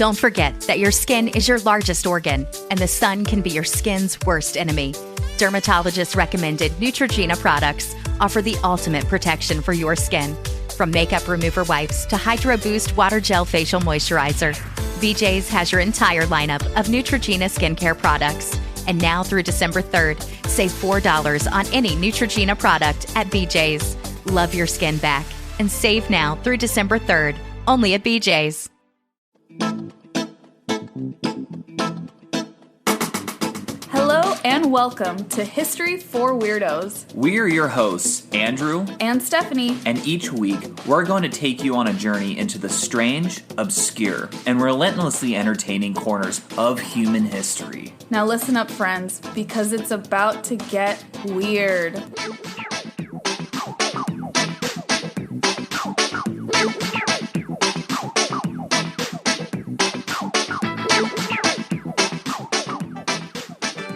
Don't forget that your skin is your largest organ, and the sun can be your skin's worst enemy. Dermatologist recommended Neutrogena products offer the ultimate protection for your skin. From makeup remover wipes to Hydro Boost Water Gel Facial Moisturizer, BJ's has your entire lineup of Neutrogena skincare products. And now through December 3rd, save $4 on any Neutrogena product at BJ's. Love your skin back and save now through December 3rd, only at BJ's. Hello and welcome to History for Weirdos. We're your hosts, Andrew and Stephanie. And each week, we're going to take you on a journey into the strange, obscure, and relentlessly entertaining corners of human history. Now listen up, friends, because it's about to get weird.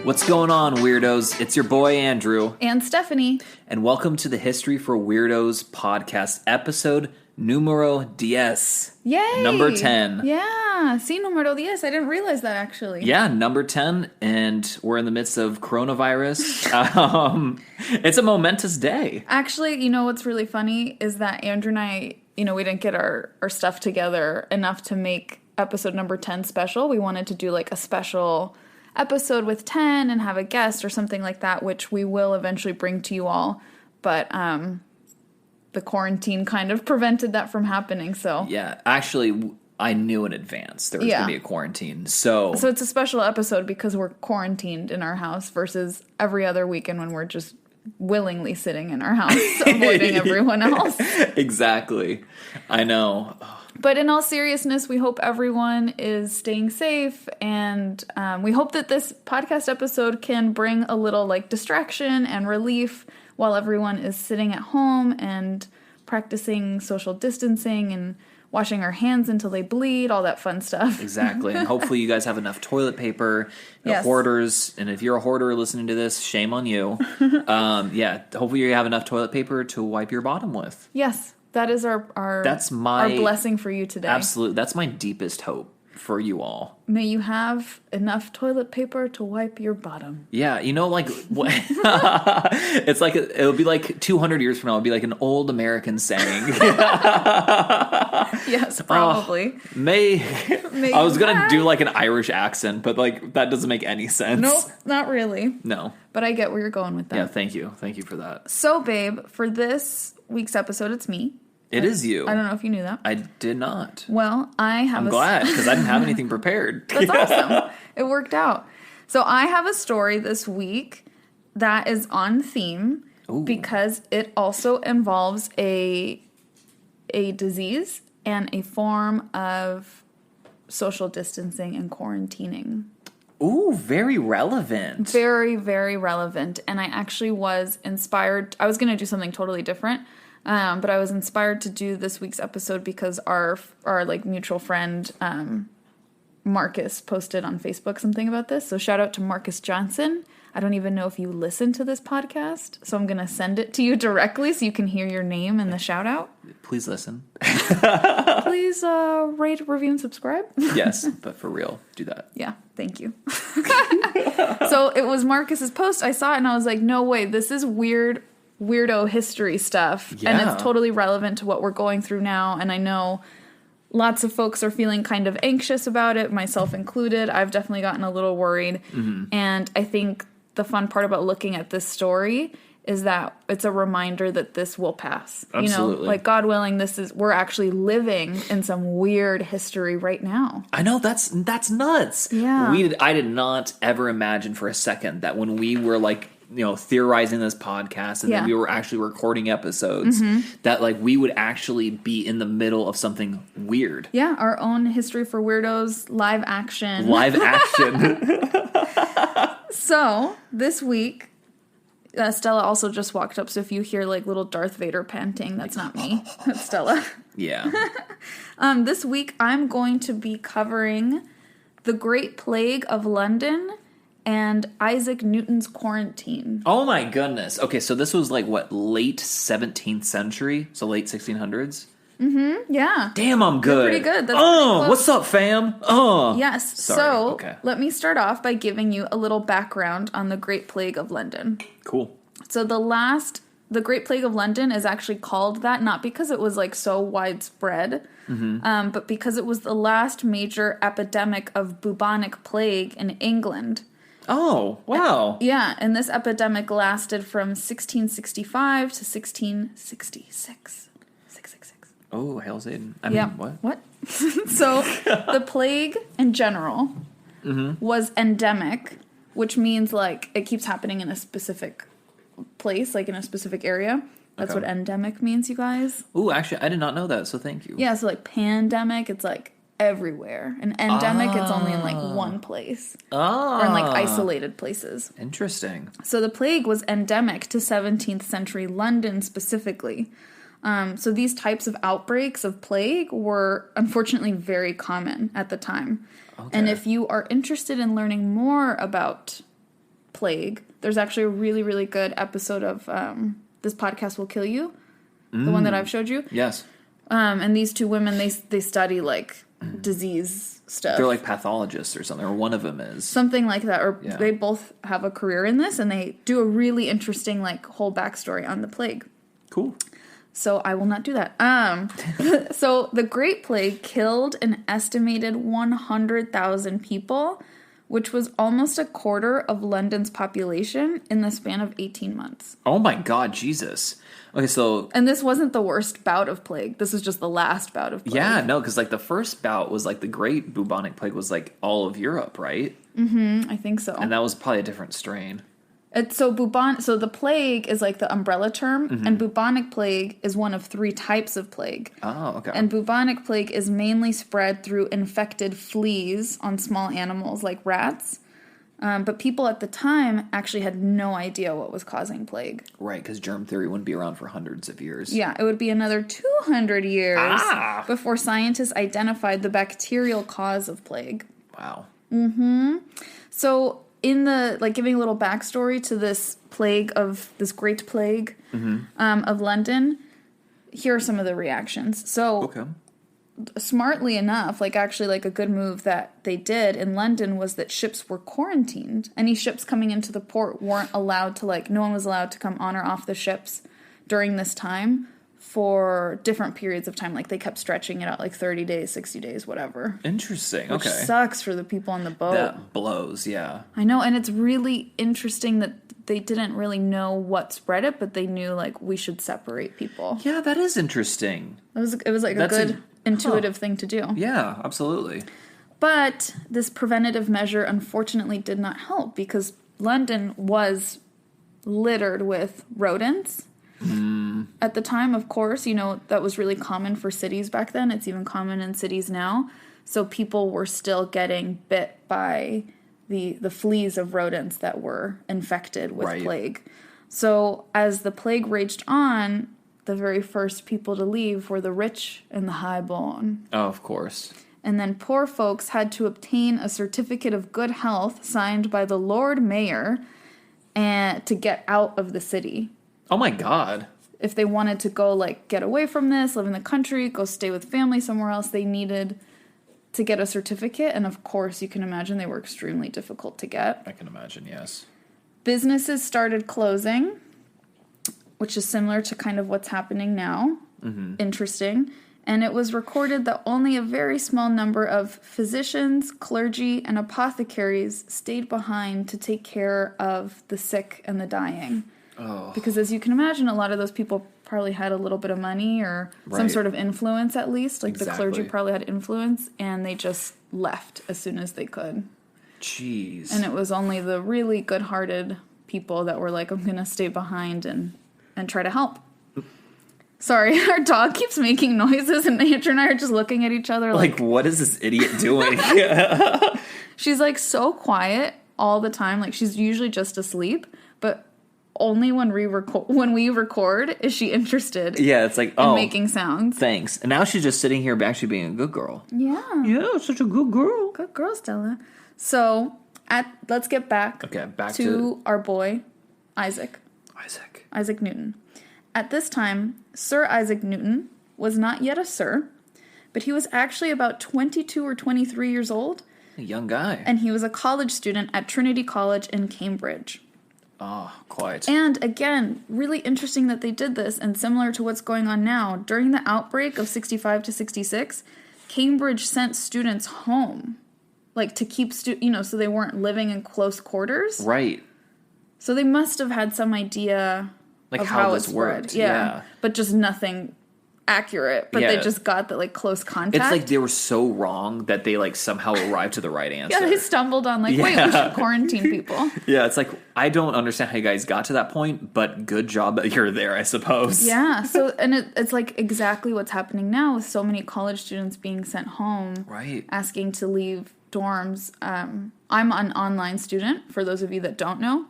What's going on, weirdos? It's your boy, Andrew. And Stephanie. And welcome to the History for Weirdos podcast, episode numero 10. Yay! Number 10. Yeah, sí, numero 10. I didn't realize that, actually. Yeah, number 10, and we're in the midst of coronavirus. It's a momentous day. Actually, you know what's really funny is that Andrew and I, we didn't get our stuff together enough to make episode number 10 special. We wanted to do like a special episode with 10 and have a guest or something like that, which we will eventually bring to you all. But the quarantine kind of prevented that from happening, so. Yeah, actually, I knew in advance there was going to be a quarantine, so it's a special episode because we're quarantined in our house versus every other weekend when we're just willingly sitting in our house, avoiding everyone else. Exactly. I know. But in all seriousness, we hope everyone is staying safe, and we hope that this podcast episode can bring a little distraction and relief while everyone is sitting at home and practicing social distancing and washing our hands until they bleed, all that fun stuff. Exactly. And hopefully you guys have enough toilet paper, yes. Hoarders, and if you're a hoarder listening to this, shame on you. Hopefully you have enough toilet paper to wipe your bottom with. Yes. That is our blessing for you today. Absolutely. That's my deepest hope for you all. May you have enough toilet paper to wipe your bottom. Yeah, what? It's like it'll be like 200 years from now. It'll be like an old American saying. Yes, probably. May I was gonna do like an Irish accent, but that doesn't make any sense. Nope, not really. No, but I get where you're going with that. Yeah, thank you for that. So, babe, for this week's episode, it's me. It is you. I don't know if you knew that. I did not. Well, I'm glad, because I didn't have anything prepared. That's awesome. It worked out. So I have a story this week that is on theme. Ooh. Because it also involves a disease and a form of social distancing and quarantining. Ooh, very relevant. Very, very relevant. And I actually was inspired. I was going to do something totally different. But I was inspired to do this week's episode because our mutual friend, Marcus, posted on Facebook something about this. So shout out to Marcus Johnson. I don't even know if you listen to this podcast, so I'm going to send it to you directly so you can hear your name in the shout out. Please listen. Please rate, review, and subscribe. Yes, but for real, do that. Yeah, thank you. So it was Marcus's post. I saw it and I was like, no way, this is weirdo history stuff. Yeah. And it's totally relevant to what we're going through now. And I know lots of folks are feeling kind of anxious about it, myself included. I've definitely gotten a little worried. Mm-hmm. And I think the fun part about looking at this story is that it's a reminder that this will pass. Absolutely. God willing, we're actually living in some weird history right now. I know, that's nuts. Yeah. I did not ever imagine for a second that when we were theorizing this podcast and then we were actually recording episodes, that we would actually be in the middle of something weird. Yeah, our own History for Weirdos live action. So this week, Stella also just walked up, so if you hear little Darth Vader panting, that's not me. That's Stella. Yeah. This week I'm going to be covering the Great Plague of London and Isaac Newton's quarantine. Oh my goodness. Okay, so this was late 17th century? So late 1600s? Yeah. Damn, I'm good. You're pretty good. That's pretty close. What's up, fam? Yes. Sorry. So Okay. let me start off by giving you a little background on the Great Plague of London. Cool. So the Great Plague of London is actually called that, not because it was like so widespread, but because it was the last major epidemic of bubonic plague in England. Oh, wow. Yeah, and this epidemic lasted from 1665 to 1666. 666. Oh, Hail Satan. I Yeah. mean, what? What? So the plague in general was endemic, which means like it keeps happening in a specific place, like in a specific area. That's Okay. what endemic means, you guys. Ooh, actually, I did not know that, so thank you. Yeah, so like pandemic, it's like everywhere. And endemic, it's only in like one place. Oh. Or in like isolated places. Interesting. So the plague was endemic to 17th century London specifically. So these types of outbreaks of plague were unfortunately very common at the time. Okay. And if you are interested in learning more about plague, there's actually a really, really good episode of This Podcast Will Kill You, the one that I've showed you. Yes. And these two women, they study like disease stuff. They're like pathologists or something, or one of them is. Something like that, or Yeah. they both have a career in this, and they do a really interesting like whole backstory on the plague. Cool. So I will not do that. So the Great Plague killed an estimated 100,000 people, which was almost a quarter of London's population in the span of 18 months. Oh my God, Jesus. Okay, so And this wasn't the worst bout of plague. This was just the last bout of plague. yeah, no, because like the first bout was like the Great Bubonic Plague was like all of Europe, right? I think so. And that was probably a different strain. So the plague is like the umbrella term, and bubonic plague is one of three types of plague. Oh, okay. And bubonic plague is mainly spread through infected fleas on small animals like rats. But people at the time actually had no idea what was causing plague. Right, because germ theory wouldn't be around for hundreds of years. Yeah, it would be another 200 years before scientists identified the bacterial cause of plague. Wow. So in the, like, giving a little backstory to this Great Plague of London, here are some of the reactions. So Okay. smartly enough, like actually like a good move that they did in London was that ships were quarantined. Any ships coming into the port weren't allowed to, like, no one was allowed to come on or off the ships during this time for different periods of time. Like they kept stretching it out like 30 days, 60 days, whatever. Interesting. Which Okay. sucks for the people on the boat. That blows, yeah. I know, and it's really interesting that they didn't really know what spread it, but they knew like we should separate people. Yeah, that is interesting. It was like That's a good intuitive thing to do. Yeah, absolutely. But this preventative measure unfortunately did not help because London was littered with rodents. At the time, of course, you know, that was really common for cities back then. It's even common in cities now. So people were still getting bit by the fleas of rodents that were infected with plague. So as the plague raged on, the very first people to leave were the rich and the highborn. Oh, of course. And then poor folks had to obtain a certificate of good health signed by the Lord Mayor and to get out of the city. Oh my God. If they wanted to go, like, get away from this, live in the country, go stay with family somewhere else, they needed to get a certificate. And of course, you can imagine they were extremely difficult to get. I can imagine, yes. Businesses started closing, which is similar to kind of what's happening now. Interesting. And it was recorded that only a very small number of physicians, clergy, and apothecaries stayed behind to take care of the sick and the dying. Oh. Because as you can imagine, a lot of those people probably had a little bit of money or some sort of influence at least. Like the clergy probably had influence, and they just left as soon as they could. Jeez. And it was only the really good-hearted people that were like, I'm going to stay behind and try to help. Sorry, our dog keeps making noises, and Andrew and I are just looking at each other like, what is this idiot doing? She's like so quiet all the time. Like she's usually just asleep, but only when we record is she interested. Yeah, it's like, in making sounds. Thanks. And now she's just sitting here actually being a good girl. Yeah. Yeah, such a good girl. Good girl, Stella. So, let's get back, to our boy, Isaac Newton. At this time, Sir Isaac Newton was not yet a sir, but he was actually about 22 or 23 years old. A young guy. And he was a college student at Trinity College in Cambridge. Oh, quite. And again, really interesting that they did this, and similar to what's going on now. During the outbreak of 65 to 66, Cambridge sent students home, like to keep, so they weren't living in close quarters. Right. So they must have had some idea of how this worked. Yeah. But just nothing accurate, but they just got the close contact. It's like they were so wrong that they somehow arrived to the right answer. Yeah, they stumbled on wait, we should quarantine people. Yeah, it's I don't understand how you guys got to that point, but good job that you're there, I suppose. Yeah, so and it's exactly what's happening now with so many college students being sent home, right? Asking to leave dorms. I'm an online student, for those of you that don't know.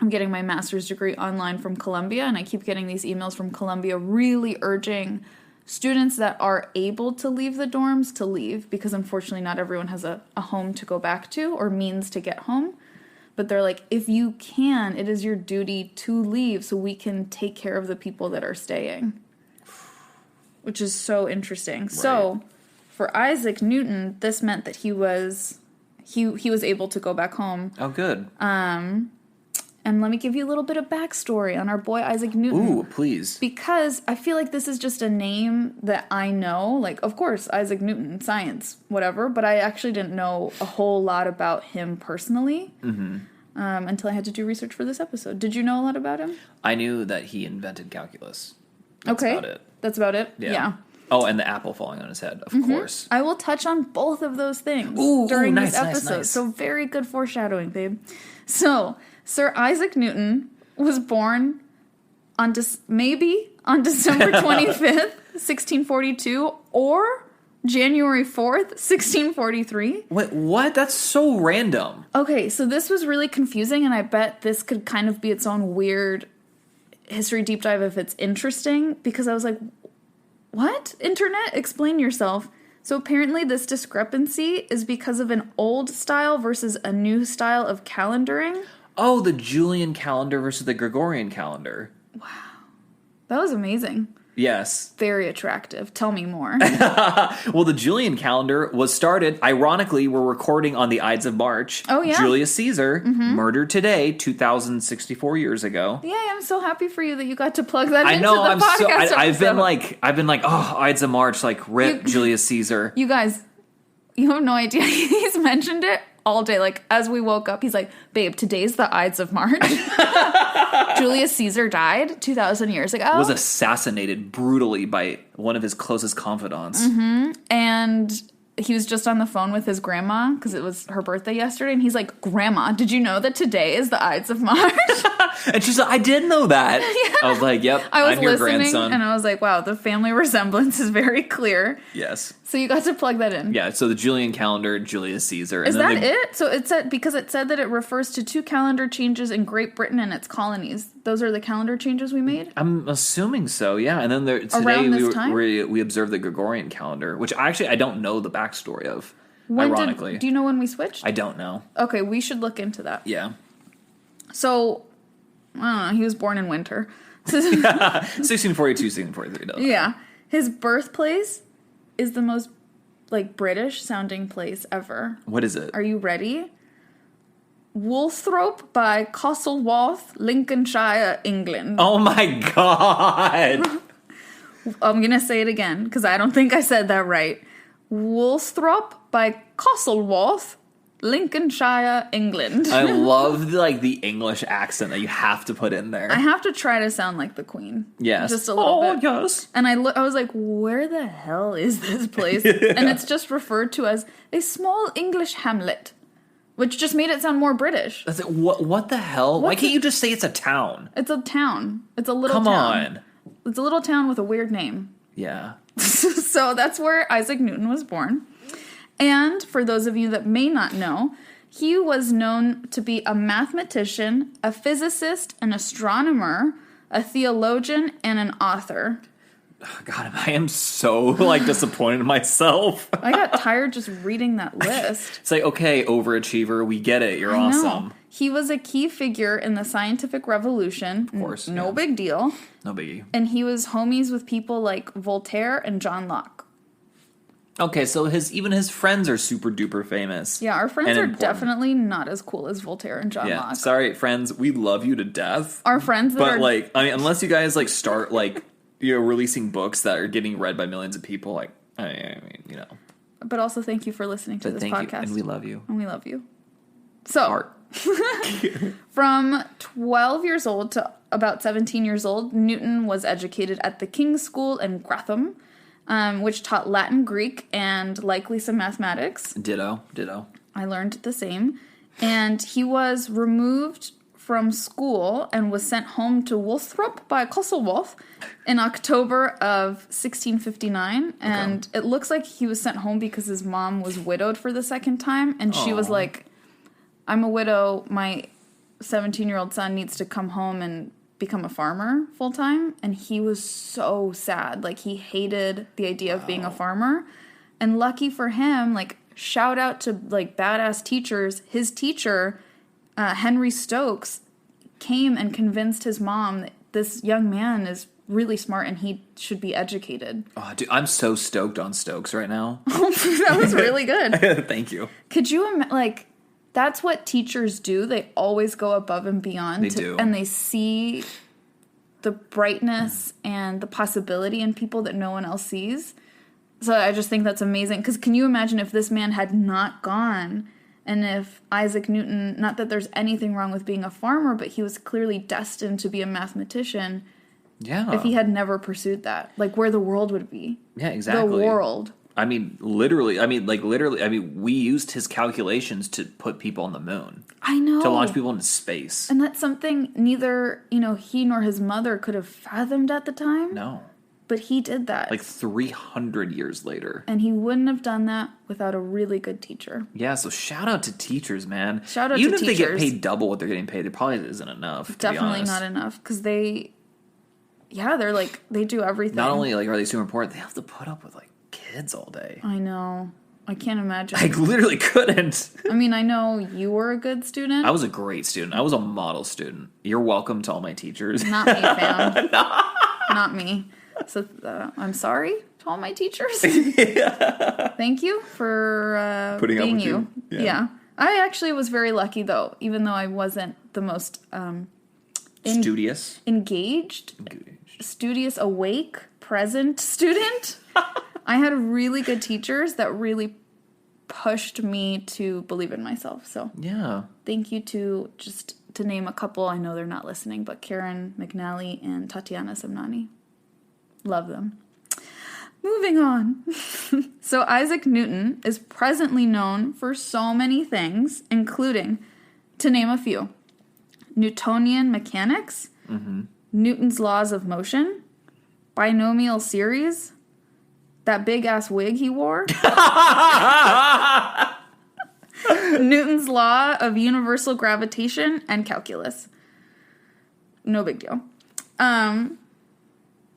I'm getting my master's degree online from Columbia, and I keep getting these emails from Columbia really urging students that are able to leave the dorms to leave, because unfortunately not everyone has a home to go back to or means to get home. But they're like, if you can, it is your duty to leave so we can take care of the people that are staying. Which is so interesting. Right. So for Isaac Newton, this meant that he was able to go back home. Oh, good. And let me give you a little bit of backstory on our boy Isaac Newton. Ooh, please. Because I feel like this is just a name that I know. Of course, Isaac Newton, science, whatever. But I actually didn't know a whole lot about him personally until I had to do research for this episode. Did you know a lot about him? I knew that he invented calculus. That's about it. That's about it? Yeah. Oh, and the apple falling on his head, of course. I will touch on both of those things during this episode. Nice. So very good foreshadowing, babe. So Sir Isaac Newton was born on December 25th, 1642, or January 4th, 1643. Wait, what? That's so random. Okay, so this was really confusing, and I bet this could kind of be its own weird history deep dive if it's interesting, because I was like, what? Internet? Explain yourself. So apparently this discrepancy is because of an old style versus a new style of calendaring. Oh, the Julian calendar versus the Gregorian calendar. Wow. That was amazing. Yes. Very attractive. Tell me more. Well, the Julian calendar was started, ironically, we're recording on the Ides of March. Oh, yeah. Julius Caesar, murdered today, 2,064 years ago. Yeah, I'm so happy for you that you got to plug that into the podcast. I've been like, oh, Ides of March, rip Julius Caesar. You guys, you have no idea. He's mentioned it all day. As we woke up, he's like, babe, today's the Ides of March. Julius Caesar died 2,000 years ago. Was assassinated brutally by one of his closest confidants. And he was just on the phone with his grandma because it was her birthday yesterday. And he's like, Grandma, did you know that today is the Ides of March? And she's like, I did know that. Yeah. I was like, yep, I'm your grandson. And I was like, wow, the family resemblance is very clear. Yes. So you got to plug that in. Yeah, so the Julian calendar, Julius Caesar. Is that it? So it said, because it said that it refers to 2 calendar changes in Great Britain and its colonies. Those are the calendar changes we made? I'm assuming so, yeah. And then today we observed the Gregorian calendar, which I don't know the backstory of, ironically. Do you know when we switched? I don't know. Okay, we should look into that. Yeah. So, I don't know, he was born in winter. 1642, 1643. Yeah. His birthplace is the most, British sounding place ever. What is it? Are you ready? Woolsthorpe by Castleworth, Lincolnshire, England. Oh my god! I'm going to say it again, because I don't think I said that right. Woolsthorpe by Castleworth, Lincolnshire, England. I love the English accent that you have to put in there. I have to try to sound like the Queen. Yes. Just a little bit. Oh, yes. And I was like, where the hell is this place? And it's just referred to as a small English hamlet, which just made it sound more British. That's what the hell? Why can't you just say it's a town? It's a town. It's a little town. Come on. It's a little town with a weird name. Yeah. So that's where Isaac Newton was born. And for those of you that may not know, he was known to be a mathematician, a physicist, an astronomer, a theologian, and an author. God, I am so like disappointed in myself. I got tired just reading that list. It's like, okay, overachiever, we get it. You're awesome. He was a key figure in the scientific revolution. Of course. No big deal. No biggie. And he was homies with people like Voltaire and John Locke. Okay, so even his friends are super duper famous. Yeah, our friends are definitely not as cool as Voltaire and John Locke. Sorry, friends, we love you to death. Our friends that like, I mean, unless you guys like start like, releasing books that are getting read by millions of people, like, I mean, But also thank you for listening to this podcast. You, and we love you. And we love you. So, from 12 years old to about 17 years old, Newton was educated at the King's School in Gratham, which taught Latin, Greek, and likely some mathematics. Ditto. I learned the same. And he was removed from school and was sent home to Wulthrop by Castlewold in October of 1659. And it looks like he was sent home because his mom was widowed for the second time. And she was like, I'm a widow. My 17-year-old son needs to come home and become a farmer full time. And he was so sad. Like, he hated the idea of being a farmer. And lucky for him, like, shout out to, like, badass teachers. His teacher, Henry Stokes, came and convinced his mom that this young man is really smart and he should be educated. Oh, dude, I'm so stoked on Stokes right now. That was really good. Thank you. Could you like? That's what teachers do. They always go above and beyond. They do. And they see the brightness and the possibility in people that no one else sees. So I just think that's amazing. Because can you imagine if this man had not gone, and if Isaac Newton, not that there's anything wrong with being a farmer, but he was clearly destined to be a mathematician. Yeah. If he had never pursued that, like where the world would be. Yeah, exactly. The world. I mean, literally, we used his calculations to put people on the moon. I know. To launch people into space. And that's something neither, he nor his mother could have fathomed at the time. No. But he did that. Like 300 years later. And he wouldn't have done that without a really good teacher. Yeah, so shout out to teachers, man. Shout out Even to if teachers. they get paid double what they're getting paid, it probably isn't enough, Definitely not enough. Because they're like, they do everything. Not only like are they super important, they have to put up with like kids all day. I know. I can't imagine. I literally couldn't. I mean, I know you were a good student. I was a great student. I was a model student. You're welcome to all my teachers. Not me, fam. Not me. So I'm sorry to all my teachers. Yeah. Thank you for putting being up with you. Yeah. I actually was very lucky, though, even though I wasn't the most studious, engaged, studious, awake, present student. I had really good teachers that really pushed me to believe in myself. So yeah, thank you to name a couple. I know they're not listening, but Karen McNally and Tatiana Samnani. Love them. Moving on. So Isaac Newton is presently known for so many things, including, to name a few, Newtonian mechanics, Newton's laws of motion, binomial series, that big-ass wig he wore, Newton's law of universal gravitation, and calculus. No big deal.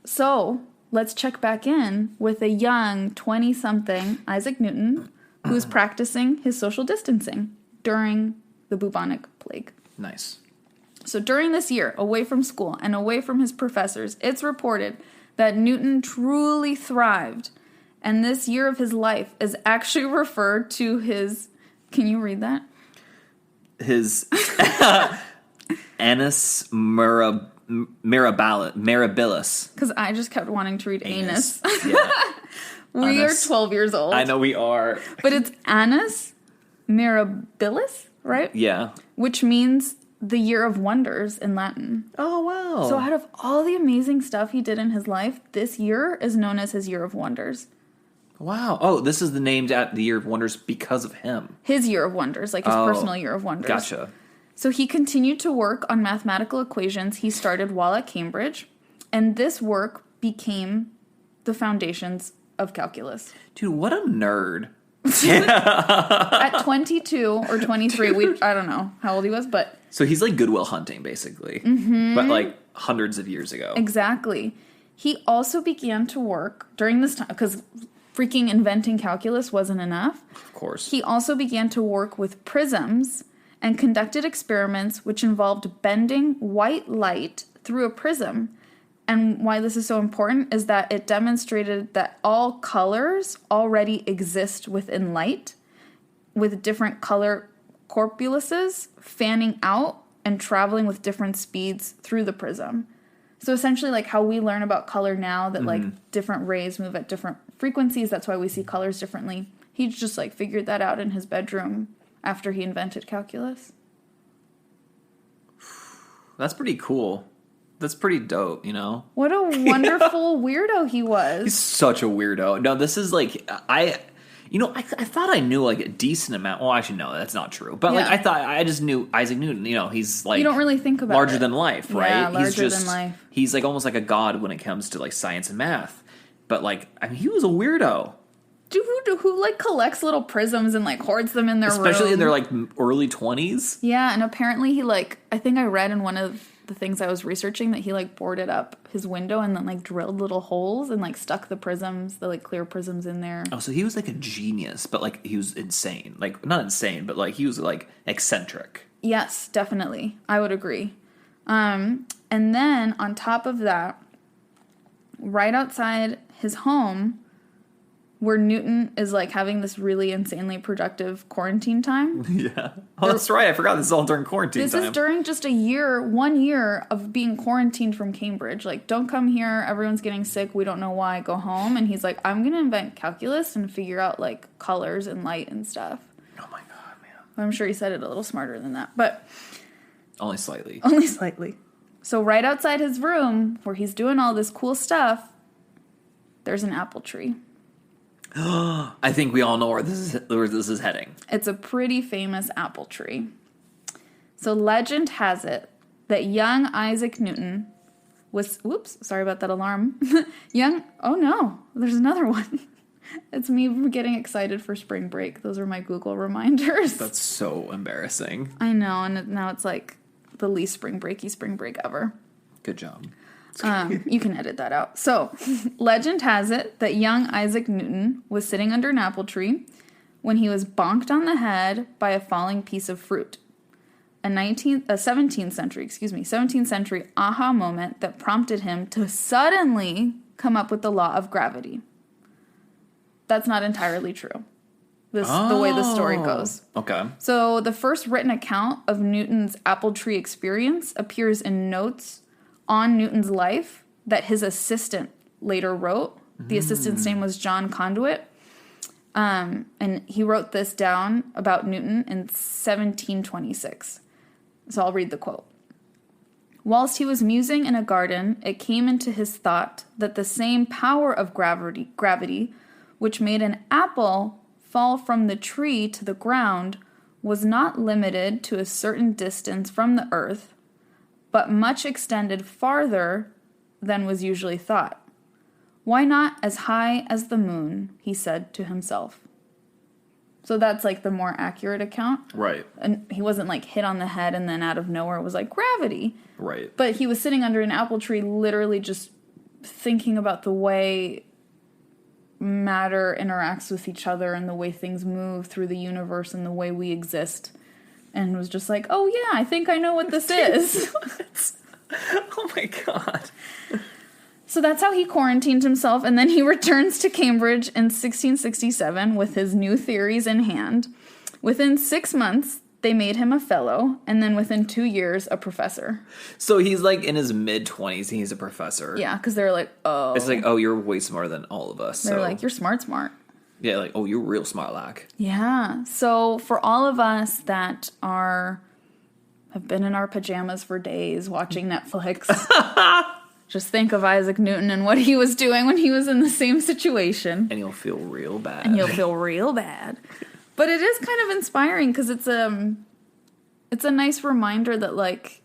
So, let's check back in with a young 20-something Isaac Newton who's practicing his social distancing during the bubonic plague. Nice. So during this year, away from school and away from his professors, it's reported that Newton truly thrived. And this year of his life is actually referred to his... Can you read that? His Annus Mirabilis. Because I just kept wanting to read anus. Yeah. We are 12 years old. I know we are. But it's Annus Mirabilis, right? Yeah. Which means the year of wonders in Latin. Oh, wow. So out of all the amazing stuff he did in his life, this year is known as his year of wonders. Wow. Oh, this is the named at the year of wonders because of him. His year of wonders, like his personal year of wonders. Gotcha. So he continued to work on mathematical equations he started while at Cambridge, and this work became the foundations of calculus. Dude, what a nerd. At 22 or 23, I don't know how old he was, but... So he's like Good Will Hunting, basically. But like hundreds of years ago. Exactly. He also began to work during this time, because freaking inventing calculus wasn't enough. Of course. He also began to work with prisms and conducted experiments which involved bending white light through a prism. And why this is so important is that it demonstrated that all colors already exist within light, with different color corpuscles fanning out and traveling with different speeds through the prism. So essentially, like how we learn about color now, that like different rays move at different frequencies, that's why we see colors differently. He just like figured that out in his bedroom after he invented calculus. That's pretty cool. That's pretty dope, you know? What a wonderful weirdo he was. He's such a weirdo. No, this is like, I thought I knew like a decent amount. Well, actually, no, that's not true. But like, I just knew Isaac Newton. You know, he's like, you don't really think about larger than life, right? Yeah, larger than life. He's like almost like a god when it comes to like science and math. But like, I mean, he was a weirdo. Who like collects little prisms and like hoards them in their room? Especially in their like early 20s. Yeah, and apparently he like, I think I read in one of the things I was researching that he like boarded up his window and then like drilled little holes and like stuck the prisms, the like clear prisms in there. Oh, so he was like a genius, but like he was insane. Like not insane, but like he was like eccentric. Yes, definitely. I would agree. And then on top of that, right outside his home, where Newton is like having this really insanely productive quarantine time. Yeah. Oh, that's right. I forgot this is all during quarantine time. This is during just 1 year of being quarantined from Cambridge. Like, don't come here. Everyone's getting sick. We don't know why. Go home. And he's like, I'm going to invent calculus and figure out like colors and light and stuff. Oh my God, man. I'm sure he said it a little smarter than that, but only slightly. Only slightly. So right outside his room where he's doing all this cool stuff, there's an apple tree. I think we all know where this is heading. It's a pretty famous apple tree. So legend has it that young Isaac Newton was... Whoops, sorry about that alarm. Oh no, there's another one. It's me getting excited for spring break. Those are my Google reminders. That's so embarrassing. I know, and now it's like the least spring break ever. Good job. You can edit that out. So, legend has it that young Isaac Newton was sitting under an apple tree when he was bonked on the head by a falling piece of fruit. A 17th century aha moment that prompted him to suddenly come up with the law of gravity. That's not entirely true. The way the story goes. Okay. So, the first written account of Newton's apple tree experience appears in notes on Newton's life that his assistant later wrote. The assistant's name was John Conduit. And he wrote this down about Newton in 1726. So I'll read the quote. Whilst he was musing in a garden, it came into his thought that the same power of gravity, which made an apple fall from the tree to the ground, was not limited to a certain distance from the earth, but much extended farther than was usually thought. Why not as high as the moon, he said to himself. So that's like the more accurate account. Right. And he wasn't like hit on the head and then out of nowhere it was like gravity. Right. But he was sitting under an apple tree literally just thinking about the way matter interacts with each other and the way things move through the universe and the way we exist. And was just like, oh yeah, I think I know what this is. Oh my God. So that's how he quarantined himself, and then he returns to Cambridge in 1667 with his new theories in hand. Within 6 months, they made him a fellow, and then within 2 years, a professor. So he's like in his mid-20s, and he's a professor. Yeah, because they're like, oh. It's like, oh, you're way smarter than all of us. They're like, you're smart. Yeah, like, oh, you're real smart, like. Yeah. So for all of us that have been in our pajamas for days watching Netflix, just think of Isaac Newton and what he was doing when he was in the same situation. And you'll feel real bad. But it is kind of inspiring because it's a nice reminder that like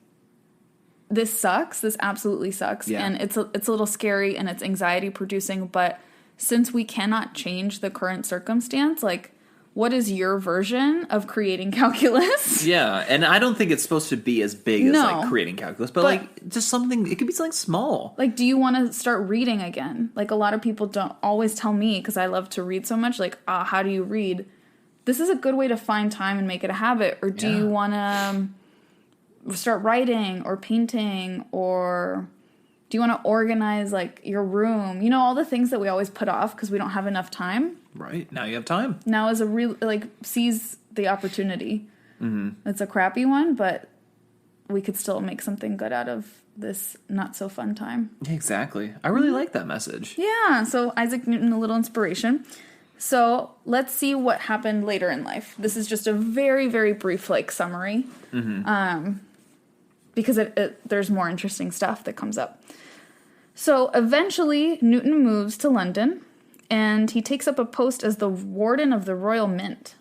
this sucks. This absolutely sucks. Yeah. And it's a little scary and it's anxiety producing, but since we cannot change the current circumstance, like, what is your version of creating calculus? Yeah, and I don't think it's supposed to be as big as like creating calculus, but like just something, it could be something small. Like, do you want to start reading again? Like, a lot of people don't always tell me, because I love to read so much, like, how do you read? This is a good way to find time and make it a habit. Or do you want to start writing or painting, or do you want to organize like your room? You know, all the things that we always put off because we don't have enough time. Right. Now you have time. Now is a real, like, seize the opportunity. Mm-hmm. It's a crappy one, but we could still make something good out of this not so fun time. Exactly. I really like that message. Yeah. So Isaac Newton, a little inspiration. So let's see what happened later in life. This is just a very, very brief, like, summary. Mm-hmm. Because there's more interesting stuff that comes up. So eventually Newton moves to London, and he takes up a post as the warden of the Royal Mint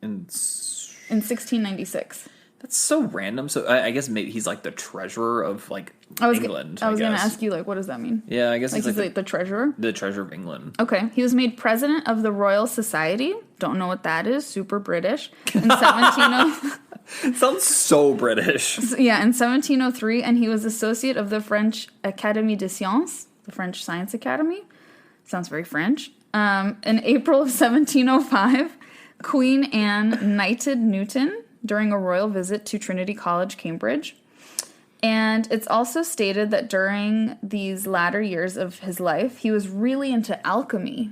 in 1696. That's so random. So I guess maybe he's like the treasurer of like England. I was going to ask you, like, what does that mean? Yeah, I guess he's like the treasurer? The treasurer of England. Okay. He was made president of the Royal Society. Don't know what that is. Super British. In 1703. Sounds so British. Yeah, in 1703, and he was associate of the French Académie des Sciences, the French Science Academy. Sounds very French. In April of 1705, Queen Anne knighted Newton during a royal visit to Trinity College, Cambridge. And it's also stated that during these latter years of his life, he was really into alchemy.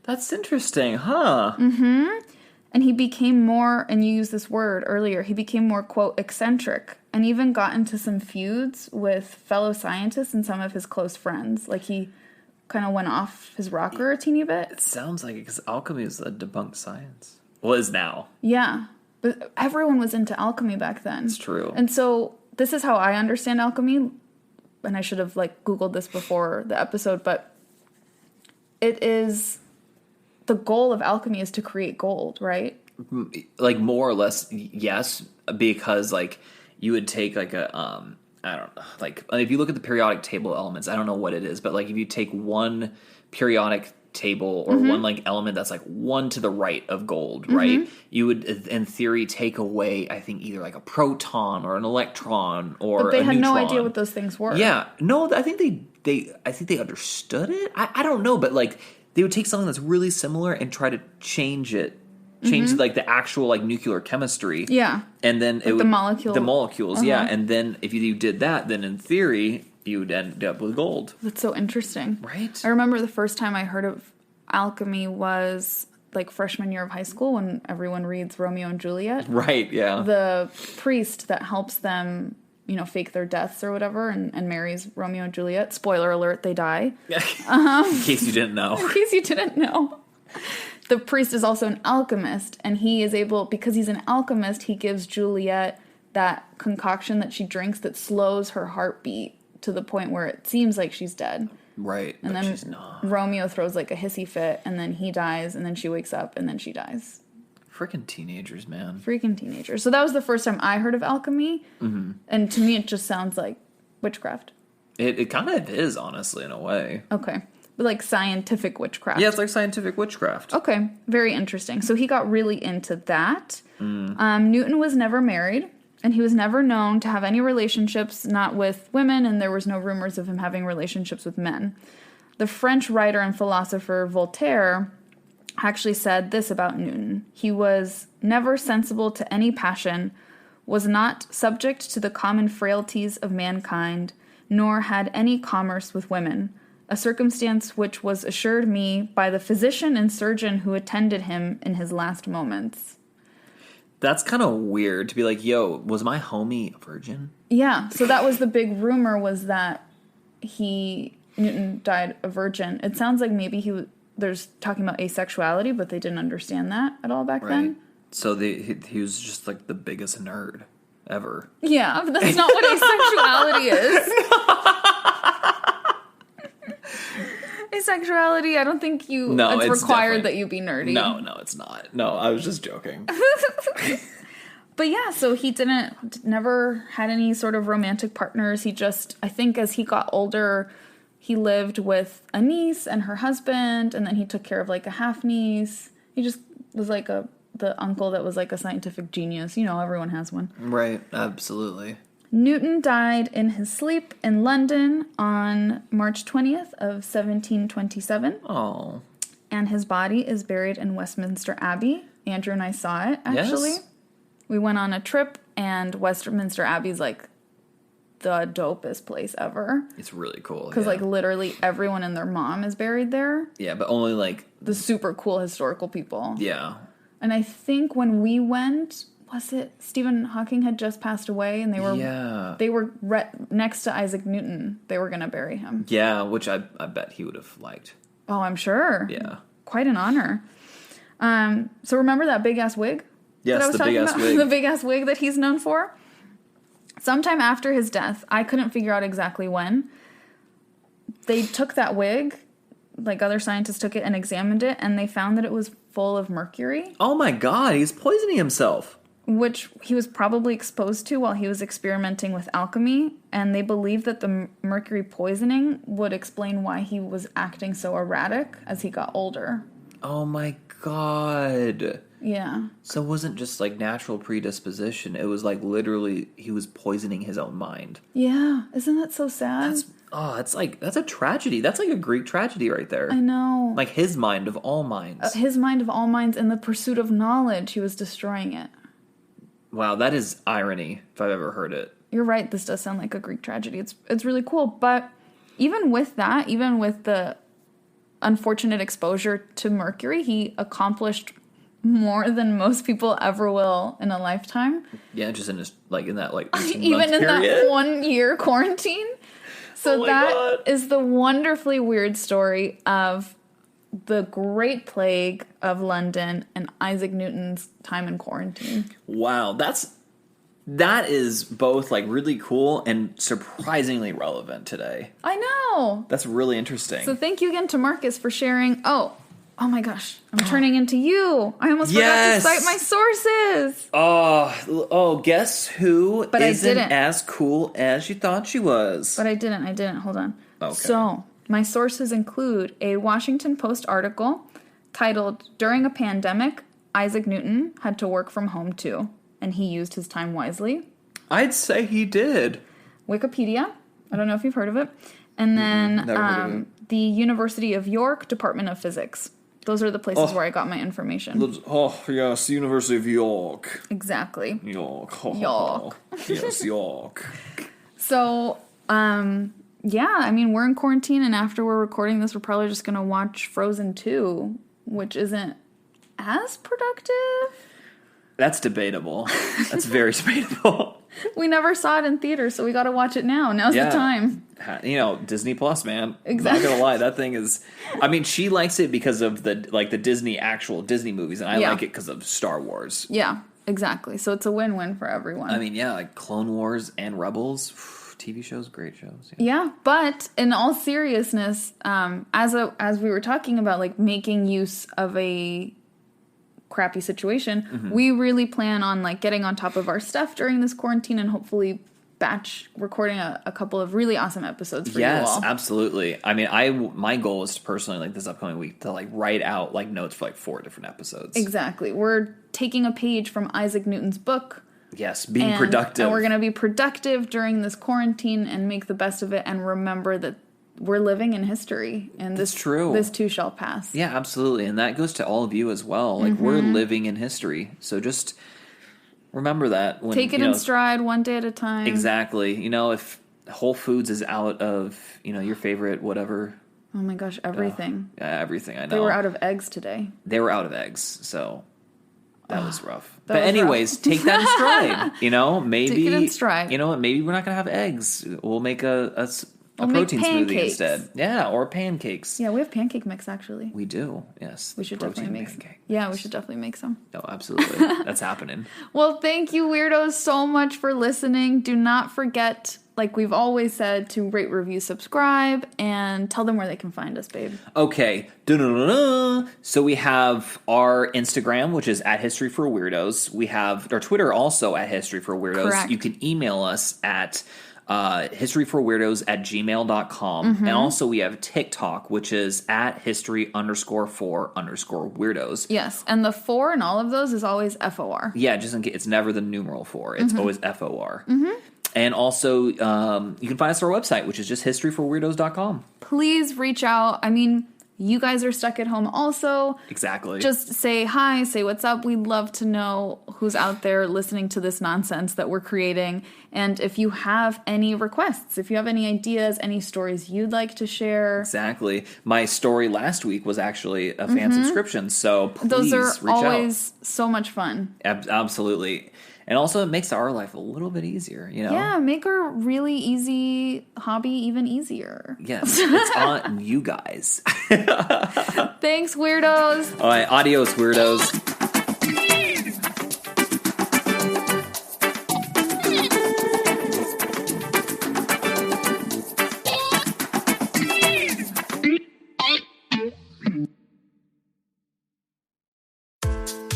That's interesting, huh? Mm-hmm. And he became more, and you used this word earlier, he became more, quote, eccentric, and even got into some feuds with fellow scientists and some of his close friends. Like, he kind of went off his rocker a teeny bit. It sounds like it, because alchemy is a debunked science. Well, it is now. Yeah. But everyone was into alchemy back then. It's true. And so this is how I understand alchemy, and I should have, like, Googled this before the episode, but it is... The goal of alchemy is to create gold, right? Like, more or less, yes, because, like, you would take, like, a, I don't know, like, if you look at the periodic table elements, I don't know what it is, but, like, if you take one periodic table or one, like, element that's, like, one to the right of gold, right? You would, in theory, take away, I think, either, like, a proton or an electron or a neutron. But they had no idea what those things were. Yeah. No, I think they understood it. I don't know, but, like... They would take something that's really similar and try to change like the actual like nuclear chemistry. Yeah. And then like the molecules. Yeah. And then if you did that, then in theory you would end up with gold. That's so interesting, right? I remember the first time I heard of alchemy was like freshman year of high school when everyone reads Romeo and Juliet. Right. Yeah. The priest that helps them, you know, fake their deaths or whatever, and marries Romeo and Juliet. Spoiler alert, they die. In case you didn't know. In case you didn't know. The priest is also an alchemist, and he is able, because he's an alchemist, he gives Juliet that concoction that she drinks that slows her heartbeat to the point where it seems like she's dead. Right, and then she's not. Romeo throws like a hissy fit, and then he dies, and then she wakes up, and then she dies. Freaking teenagers, man. Freaking teenagers. So that was the first time I heard of alchemy. Mm-hmm. And to me, it just sounds like witchcraft. It kind of is, honestly, in a way. Okay. But like scientific witchcraft. Yeah, it's like scientific witchcraft. Okay. Very interesting. So he got really into that. Newton was never married, and he was never known to have any relationships, not with women, and there was no rumors of him having relationships with men. The French writer and philosopher Voltaire actually said this about Newton. He was never sensible to any passion, was not subject to the common frailties of mankind, nor had any commerce with women, a circumstance which was assured me by the physician and surgeon who attended him in his last moments. That's kind of weird to be like, yo, was my homie a virgin? Yeah, so that was the big rumor, was that Newton died a virgin. It sounds like maybe there's talking about asexuality, but they didn't understand that at all back then. So he was just like the biggest nerd ever. Yeah, but that's not what asexuality is. Asexuality, I don't think it's required that you be nerdy. No, it's not. No, I was just joking. But yeah, so he never had any sort of romantic partners. He just, I think as he got older, he lived with a niece and her husband, and then he took care of like a half niece. He just was like the uncle that was like a scientific genius. You know, everyone has one. Right, absolutely. Newton died in his sleep in London on March 20th of 1727. Oh. And his body is buried in Westminster Abbey. Andrew and I saw it, actually. Yes. We went on a trip, and Westminster Abbey's like the dopest place ever. It's really cool. Because like literally everyone and their mom is buried there. Yeah, but only like the super cool historical people. Yeah. And I think when we went, was it Stephen Hawking had just passed away, and they were next to Isaac Newton. They were going to bury him. Yeah, which I bet he would have liked. Oh, I'm sure. Yeah. Quite an honor. So remember that big ass wig? Yes, the big ass wig. The big ass wig that he's known for? Sometime after his death, I couldn't figure out exactly when, they took that wig, like other scientists took it and examined it, and they found that it was full of mercury. Oh my god, he's poisoning himself. Which he was probably exposed to while he was experimenting with alchemy, and they believed that the mercury poisoning would explain why he was acting so erratic as he got older. Oh my god. Yeah. So it wasn't just like natural predisposition, it was like literally he was poisoning his own mind. Yeah, isn't that so sad? That's a tragedy. That's like a Greek tragedy right there. I know. Like his mind of all minds. His mind of all minds, in the pursuit of knowledge, he was destroying it. Wow, that is irony, if I've ever heard it. You're right, this does sound like a Greek tragedy. It's really cool, but even with that, even with the unfortunate exposure to mercury, he accomplished more than most people ever will in a lifetime. Yeah, just in this, like in that like even in that 1 year quarantine. So that is the wonderfully weird story of the Great Plague of London and Isaac Newton's time in quarantine. Wow, that is both like really cool and surprisingly relevant today. I know. That's really interesting. So thank you again to Marcus for sharing. Oh my gosh, I'm turning into you. I almost forgot to cite my sources. Guess who isn't as cool as you thought she was? But I didn't. Hold on. Okay. So my sources include a Washington Post article titled, "During a Pandemic, Isaac Newton had to work from home too, and he used his time wisely." I'd say he did. Wikipedia. I don't know if you've heard of it. And then the University of York Department of Physics. Those are the places where I got my information. Oh, yes, University of York. Exactly. York. York. Yes, York. So, yeah, I mean, we're in quarantine, and after we're recording this, we're probably just going to watch Frozen 2, which isn't as productive. That's debatable. That's very debatable. We never saw it in theaters, so we got to watch it now. Now's the time. You know, Disney Plus, man. Exactly. I'm not gonna lie, that thing is. I mean, she likes it because of the actual Disney movies, and I like it because of Star Wars. Yeah, exactly. So it's a win-win for everyone. I mean, yeah, like Clone Wars and Rebels, TV shows, great shows. Yeah, but in all seriousness, as we were talking about, like making use of a crappy situation, we really plan on like getting on top of our stuff during this quarantine and hopefully batch recording a couple of really awesome episodes for you all. Yes, absolutely. I mean, my goal is to personally, like this upcoming week, to like write out like notes for like 4 different episodes. Exactly. We're taking a page from Isaac Newton's book. Yes, being productive. And we're going to be productive during this quarantine and make the best of it and remember that we're living in history, and this too shall pass. Yeah, absolutely. And that goes to all of you as well. Like, we're living in history. So just remember that. Take it in stride, one day at a time. Exactly. You know, if Whole Foods is out of, your favorite whatever. Oh my gosh, everything. Everything, I know. They were out of eggs today. They were out of eggs, so that was rough. But anyways, take that in stride. Maybe. Take it in stride. You know what? Maybe we're not going to have eggs. We'll make a protein smoothie instead. Yeah, or pancakes. Yeah, we have pancake mix, actually. We do, yes. We should definitely make some. Yeah, we should definitely make some. Oh, absolutely. That's happening. Well, thank you, weirdos, so much for listening. Do not forget, like we've always said, to rate, review, subscribe, and tell them where they can find us, babe. Okay. So we have our Instagram, which is @HistoryForWeirdos. We have our Twitter also @HistoryForWeirdos. Correct. You can email us at historyforweirdos@gmail.com. And also we have TikTok, which is at history_for_weirdos. Yes, and the 4 in all of those is always FOR. Yeah, just in case, it's never the numeral 4. It's always FOR. And also, you can find us on our website, which is just historyforweirdos.com. Please reach out. I mean, you guys are stuck at home also. Exactly. Just say hi, say what's up. We'd love to know who's out there listening to this nonsense that we're creating. And if you have any requests, if you have any ideas, any stories you'd like to share. Exactly. My story last week was actually a fan subscription, so please Those are reach always so much fun. Absolutely. And also, it makes our life a little bit easier, you know? Yeah, make our really easy hobby even easier. Yes, it's on you guys. Thanks, weirdos. All right, adios, weirdos.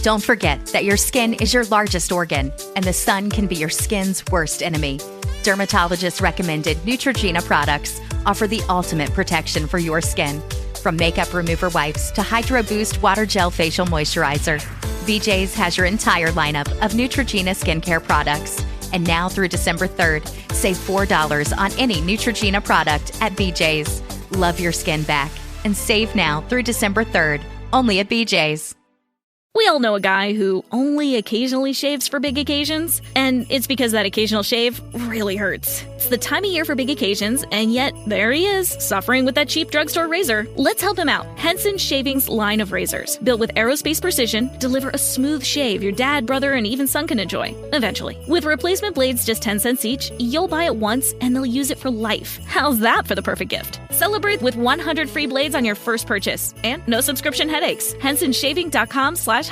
Don't forget that your skin is your largest organ, and the sun can be your skin's worst enemy. Dermatologist recommended Neutrogena products offer the ultimate protection for your skin. From makeup remover wipes to Hydro Boost Water Gel Facial Moisturizer, BJ's has your entire lineup of Neutrogena skincare products. And now through December 3rd, save $4 on any Neutrogena product at BJ's. Love your skin back and save now through December 3rd, only at BJ's. We all know a guy who only occasionally shaves for big occasions, and it's because that occasional shave really hurts. It's the time of year for big occasions, and yet there he is, suffering with that cheap drugstore razor. Let's help him out. Henson Shaving's line of razors, built with aerospace precision, deliver a smooth shave your dad, brother, and even son can enjoy, eventually. With replacement blades just 10 cents each, you'll buy it once, and they'll use it for life. How's that for the perfect gift? Celebrate with 100 free blades on your first purchase, and no subscription headaches. HensonShaving.com/holiday.